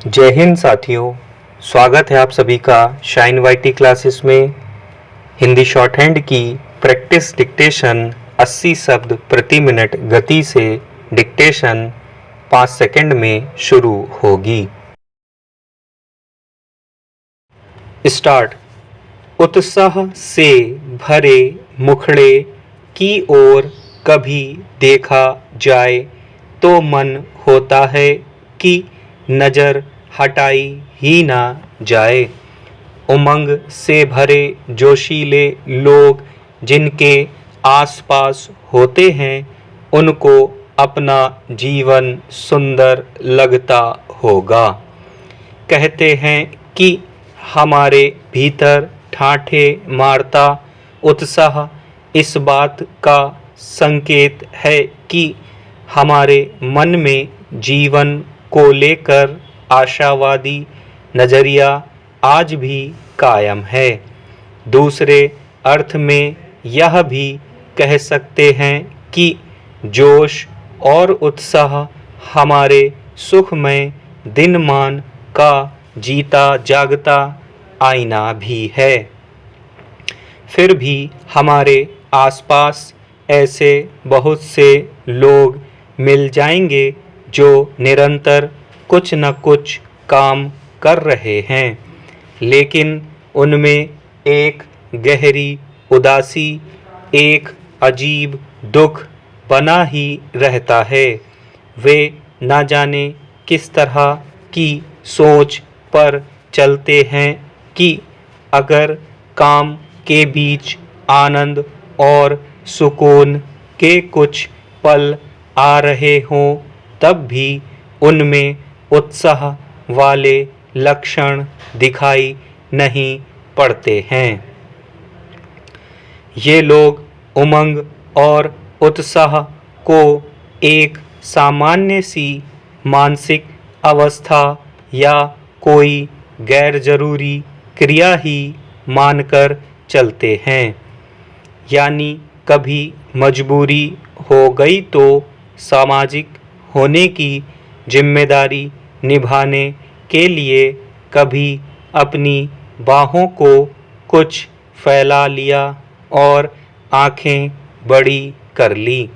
जय हिंद साथियों, स्वागत है आप सभी का शाइन वाईटी क्लासेस में। हिंदी शॉर्ट हैंड की प्रैक्टिस डिक्टेशन 80 शब्द प्रति मिनट गति से डिक्टेशन 5 सेकंड में शुरू होगी। स्टार्ट। उत्साह से भरे मुखड़े की ओर कभी देखा जाए तो मन होता है कि नजर हटाई ही ना जाए। उमंग से भरे जोशीले लोग जिनके आसपास होते हैं उनको अपना जीवन सुंदर लगता होगा। कहते हैं कि हमारे भीतर ठाठे मारता उत्साह इस बात का संकेत है कि हमारे मन में जीवन को लेकर आशावादी नजरिया आज भी कायम है। दूसरे अर्थ में यह भी कह सकते हैं कि जोश और उत्साह हमारे सुखमय दिनमान का जीता जागता आईना भी है। फिर भी हमारे आसपास ऐसे बहुत से लोग मिल जाएंगे जो निरंतर कुछ न कुछ काम कर रहे हैं, लेकिन उनमें एक गहरी उदासी, एक अजीब दुख बना ही रहता है। वे न जाने किस तरह की सोच पर चलते हैं कि अगर काम के बीच आनंद और सुकून के कुछ पल आ रहे हों तब भी उनमें उत्साह वाले लक्षण दिखाई नहीं पड़ते हैं। ये लोग उमंग और उत्साह को एक सामान्य सी मानसिक अवस्था या कोई गैर जरूरी क्रिया ही मानकर चलते हैं। यानी कभी मजबूरी हो गई तो सामाजिक होने की जिम्मेदारी निभाने के लिए कभी अपनी बाहों को कुछ फैला लिया और आंखें बड़ी कर ली।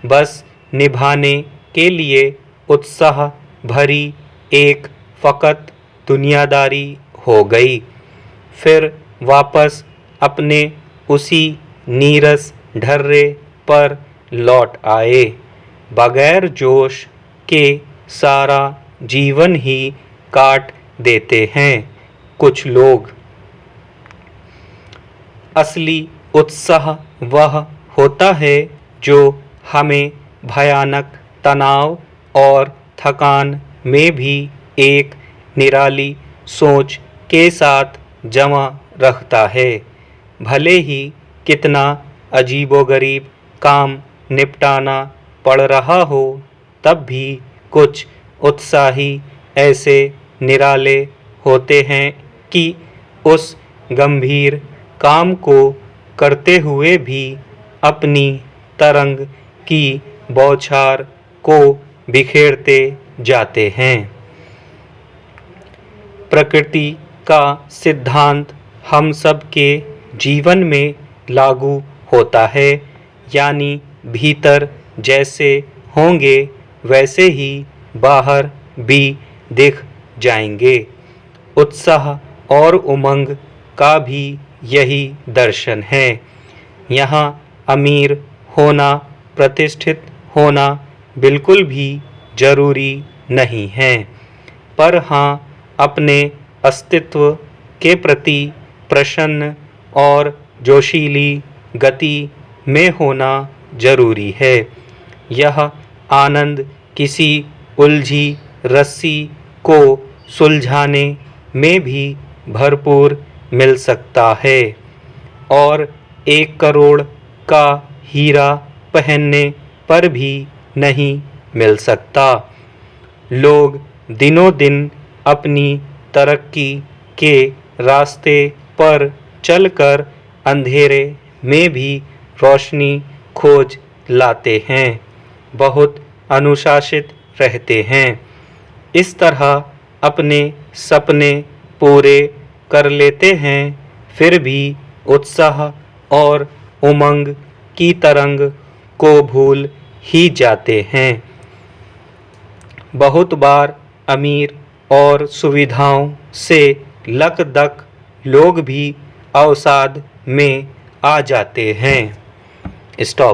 बस निभाने के लिए उत्साह भरी एक फकत दुनियादारी हो गई। फिर वापस अपने उसी नीरस ढर्रे पर लौट आए। बगैर जोश के सारा जीवन ही काट देते हैं कुछ लोग। असली उत्साह वह होता है जो हमें भयानक तनाव और थकान में भी एक निराली सोच के साथ जमा रखता है। भले ही कितना अजीबोगरीब काम निपटाना पड़ रहा हो, तब भी कुछ उत्साही ऐसे निराले होते हैं कि उस गंभीर काम को करते हुए भी अपनी तरंग की बौछार को बिखेरते जाते हैं। प्रकृति का सिद्धांत हम सब के जीवन में लागू होता है, यानी भीतर जैसे होंगे वैसे ही बाहर भी दिख जाएंगे। उत्साह और उमंग का भी यही दर्शन है। यहाँ अमीर होना, प्रतिष्ठित होना बिल्कुल भी जरूरी नहीं है, पर हाँ अपने अस्तित्व के प्रति प्रसन्न और जोशीली गति में होना जरूरी है। यह आनंद किसी उलझी रस्सी को सुलझाने में भी भरपूर मिल सकता है और 1 करोड़ का हीरा पहनने पर भी नहीं मिल सकता। लोग दिनों दिन अपनी तरक्की के रास्ते पर चलकर अंधेरे में भी रोशनी खोज लाते हैं, बहुत अनुशासित रहते हैं। इस तरह अपने सपने पूरे कर लेते हैं, फिर भी उत्साह और उमंग की तरंग को भूल ही जाते हैं। बहुत बार अमीर और सुविधाओं से लकदक लोग भी अवसाद में आ जाते हैं। स्टॉप।